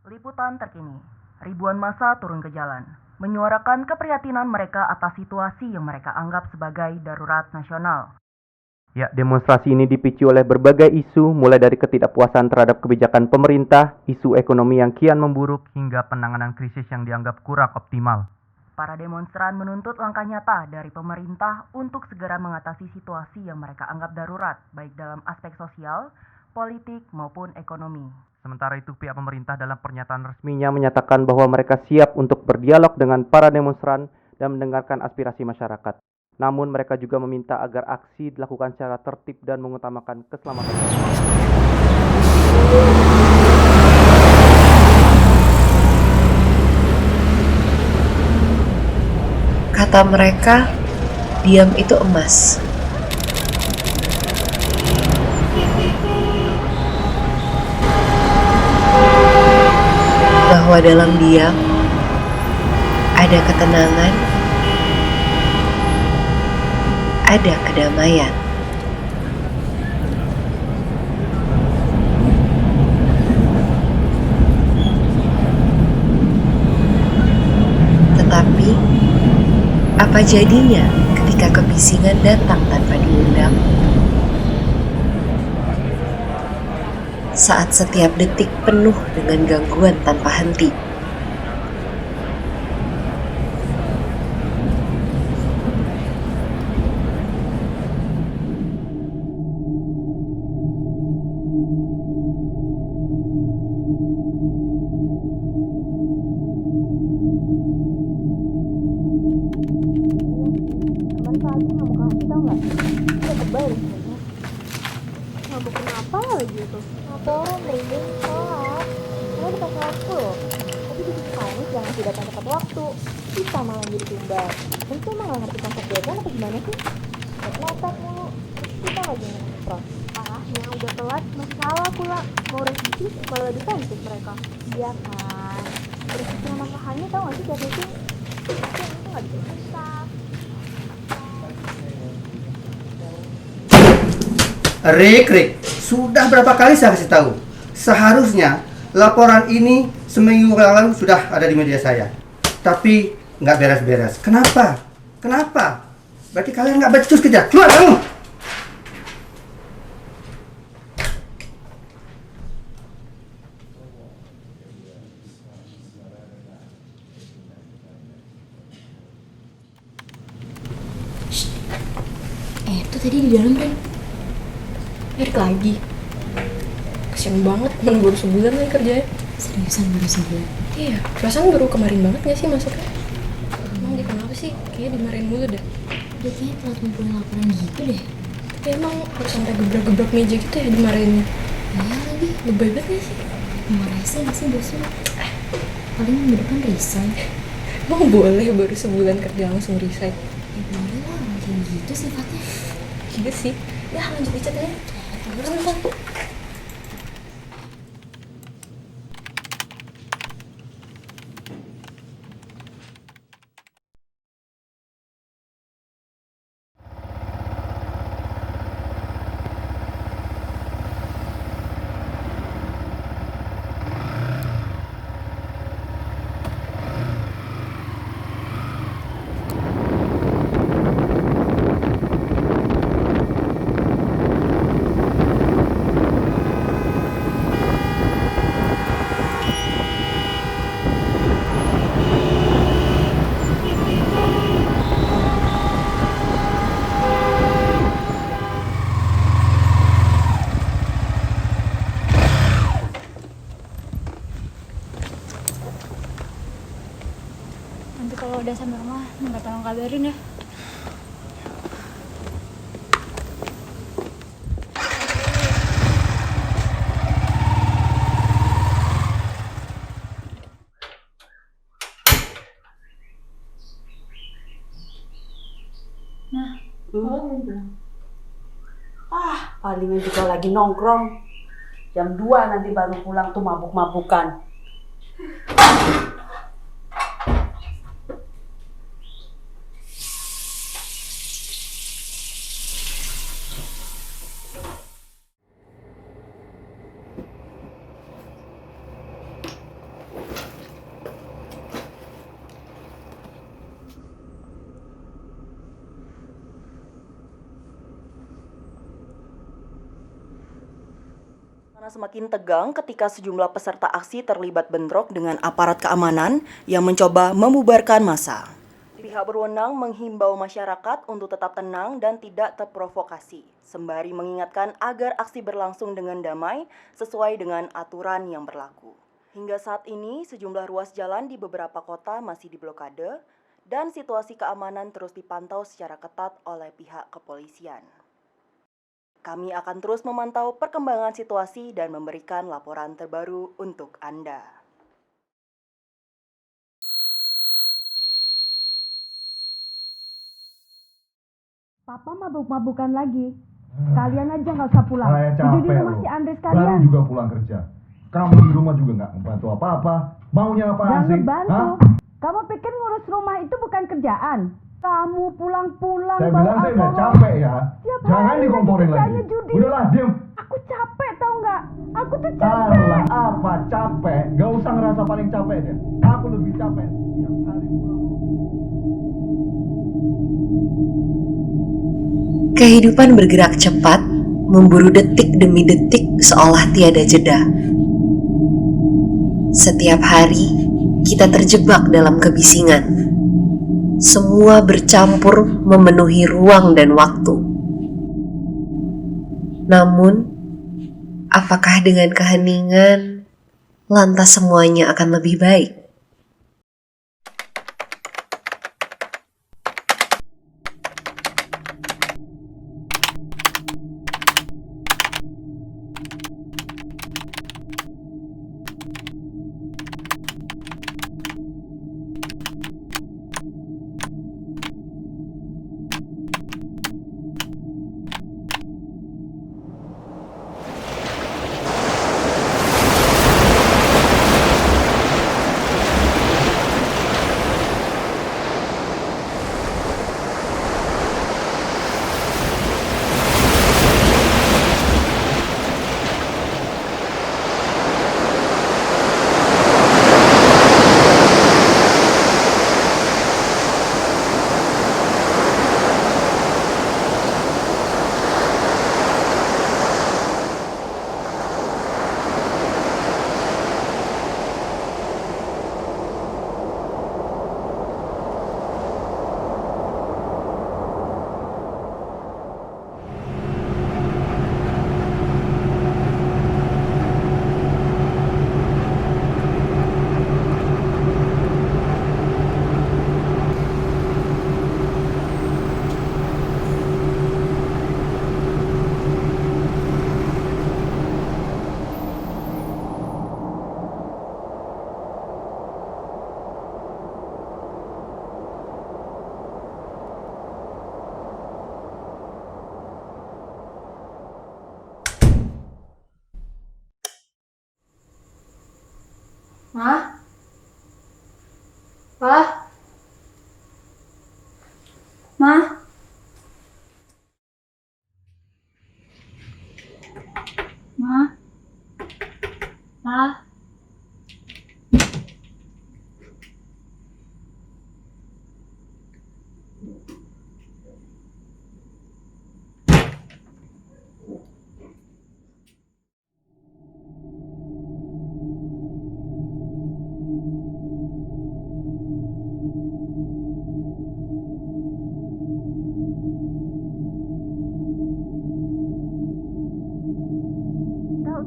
Liputan terkini, ribuan massa turun ke jalan, menyuarakan keprihatinan mereka atas situasi yang mereka anggap sebagai darurat nasional. Ya, demonstrasi ini dipicu oleh berbagai isu, mulai dari ketidakpuasan terhadap kebijakan pemerintah, isu ekonomi yang kian memburuk, hingga penanganan krisis yang dianggap kurang optimal. Para demonstran menuntut langkah nyata dari pemerintah untuk segera mengatasi situasi yang mereka anggap darurat, baik dalam aspek sosial, politik, maupun ekonomi. Sementara itu, pihak pemerintah dalam pernyataan resminya menyatakan bahwa mereka siap untuk berdialog dengan para demonstran dan mendengarkan aspirasi masyarakat. Namun mereka juga meminta agar aksi dilakukan secara tertib dan mengutamakan keselamatan. Kata mereka, diam itu emas. Bahwa dalam diam ada ketenangan, ada kedamaian. Tetapi, apa jadinya ketika kebisingan datang tanpa diundang? Saat setiap detik penuh dengan gangguan tanpa henti. Ngamuk kenapa lagi itu? Ngapain mending sholat. Karena kita sholatku loh. Tapi di sisi kamu jangan tidak tepat waktu. Kita malah jadi tumbal. Itu emang gak ngerti konsep deadline atau gimana sih? Mepet mulu. Terus kita lagi nge-cross. Parahnya udah telat masalah pula. Mau revisi malah defensif mereka. Iya kan. Terus cuma masalahnya tau gak sih tiap meeting? Tapi yang itu gak bisa susah. Rik, sudah berapa kali saya kasih tahu? Seharusnya laporan ini seminggu lalu sudah ada di media saya. Tapi nggak beres-beres. Kenapa? Berarti kalian nggak becus kerja. Keluar kamu! Itu tadi di dalam kan Erik lagi. Kasian banget, men baru sebulan lagi kerjanya. Seriusan baru sebulan? Iya, perasaan baru kemarin banget gak sih masuknya? Emang dia kenapa sih? Kayaknya dimarahin mulu dah. Dia kayaknya telat ngumpulin laporan gitu deh. Tapi emang harus sampai gebrak-gebrak meja gitu ya dimarahinnya. Iya lagi, Lebay banget gak sih? mau rese gak sih bosnya? Paling minggu depan resign. Emang boleh baru sebulan kerja langsung resign? Ya boleh lah, orang kayak gitu sifatnya. Iya sih. Ya lanjut dicat ya. Bentar. Nanti kalau udah sampai rumah, minta tolong kabarin ya. Palingan juga lagi nongkrong. Jam 2 nanti baru pulang tuh mabuk-mabukan. Semakin tegang ketika sejumlah peserta aksi terlibat bentrok dengan aparat keamanan yang mencoba membubarkan massa. Pihak berwenang menghimbau masyarakat untuk tetap tenang dan tidak terprovokasi, sembari mengingatkan agar aksi berlangsung dengan damai sesuai dengan aturan yang berlaku. Hingga saat ini, sejumlah ruas jalan di beberapa kota masih diblokade dan situasi keamanan terus dipantau secara ketat oleh pihak kepolisian. Kami akan terus memantau perkembangan situasi dan memberikan laporan terbaru untuk Anda. Papa mabuk-mabukan lagi. Sekalian aja nggak usah pulang. Saya Tidur capek di rumah loh. si Andre Baru sekalian. juga pulang kerja. Kamu di rumah juga nggak membantu apa-apa. Maunya apaan Jangan sih? ngebantu. Hah? Kamu pikir ngurus rumah itu bukan kerjaan? Kamu pulang-pulang Saya bawa bilang saya udah alkohol. capek ya. Tiap Jangan hari dikomporin lagi. kerjanya judi. Udahlah, diam. Aku capek tau nggak? Aku tuh capek. Alah, apa capek? Gak usah ngerasa paling capek deh. Aku lebih capek. Tiap hari pulang. Kehidupan bergerak cepat, memburu detik demi detik seolah tiada jeda. Setiap hari, kita terjebak dalam kebisingan. Semua bercampur memenuhi ruang dan waktu. Namun, apakah dengan keheningan, lantas semuanya akan lebih baik? Ma? Pa? Ma? Ma? Pa?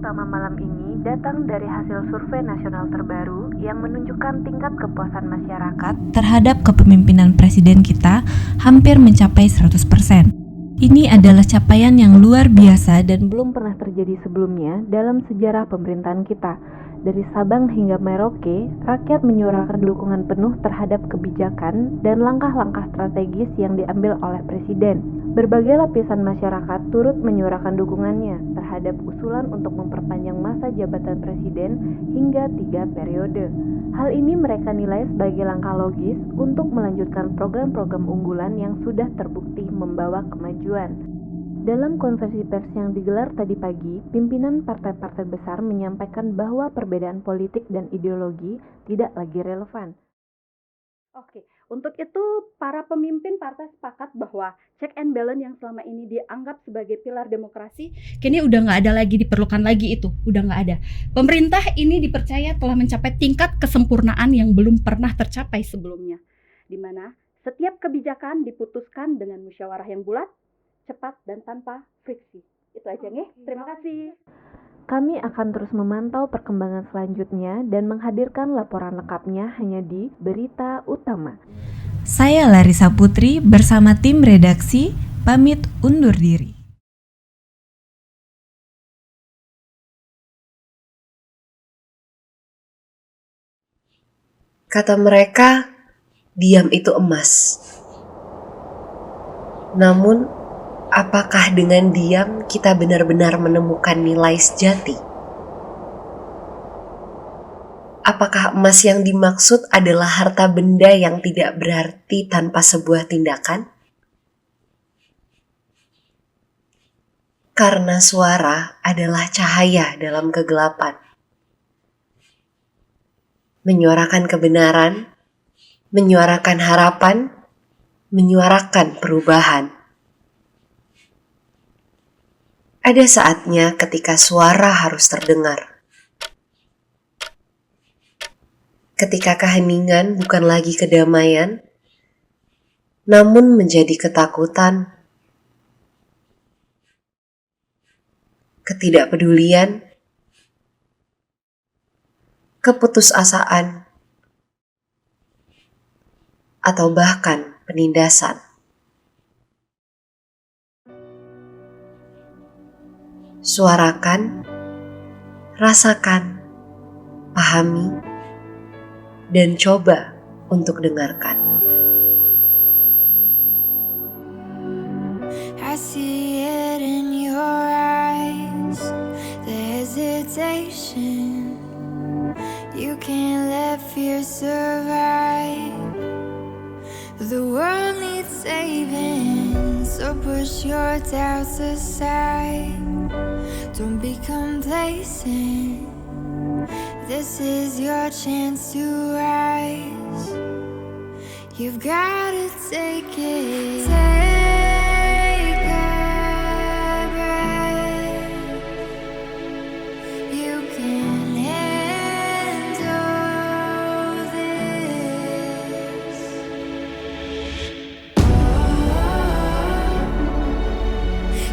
Utama malam ini datang dari hasil survei nasional terbaru yang menunjukkan tingkat kepuasan masyarakat terhadap kepemimpinan presiden kita hampir mencapai 100%. Ini adalah capaian yang luar biasa dan belum pernah terjadi sebelumnya dalam sejarah pemerintahan kita. Dari Sabang hingga Merauke, rakyat menyuarakan dukungan penuh terhadap kebijakan dan langkah-langkah strategis yang diambil oleh presiden. Berbagai lapisan masyarakat turut menyuarakan dukungannya terhadap usulan untuk memperpanjang masa jabatan presiden hingga 3 periode. Hal ini mereka nilai sebagai langkah logis untuk melanjutkan program-program unggulan yang sudah terbukti membawa kemajuan. Dalam konferensi pers yang digelar tadi pagi, pimpinan partai-partai besar menyampaikan bahwa perbedaan politik dan ideologi tidak lagi relevan. Oke, Untuk itu, para pemimpin partai sepakat bahwa check and balance yang selama ini dianggap sebagai pilar demokrasi, kini udah nggak ada lagi, diperlukan lagi itu, udah nggak ada. Pemerintah ini dipercaya telah mencapai tingkat kesempurnaan yang belum pernah tercapai sebelumnya, di mana setiap kebijakan diputuskan dengan musyawarah yang bulat, cepat, dan tanpa friksi. Itu aja nih, terima kasih. Kami akan terus memantau perkembangan selanjutnya dan menghadirkan laporan lengkapnya hanya di Berita Utama. Saya Larissa Putri bersama tim redaksi pamit undur diri. Kata mereka, diam itu emas. Namun, apakah dengan diam kita benar-benar menemukan nilai sejati? Apakah emas yang dimaksud adalah harta benda yang tidak berarti tanpa sebuah tindakan? Karena suara adalah cahaya dalam kegelapan. Menyuarakan kebenaran, menyuarakan harapan, menyuarakan perubahan. Ada saatnya ketika suara harus terdengar. Ketika keheningan bukan lagi kedamaian, namun menjadi ketakutan, ketidakpedulian, keputusasaan, atau bahkan penindasan. Suarakan, rasakan, pahami, dan coba untuk dengarkan. I see it in your eyes, the hesitation. You can't let fear survive. The world needs saving, so push your doubts aside. Don't be complacent. This is your chance to rise. You've got to take it. Take a breath. You can handle this.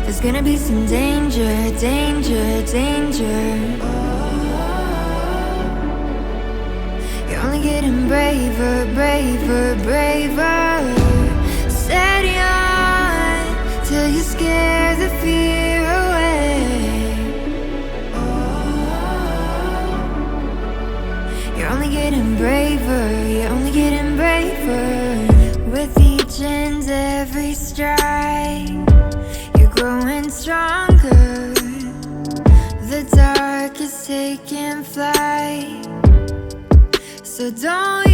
There's gonna be some danger, danger, danger. You're only getting braver, braver, braver. Steady on till you scare the fear away. You're only getting braver, you're only getting braver. With each and every stride, growing stronger. The dark is taking flight, so don't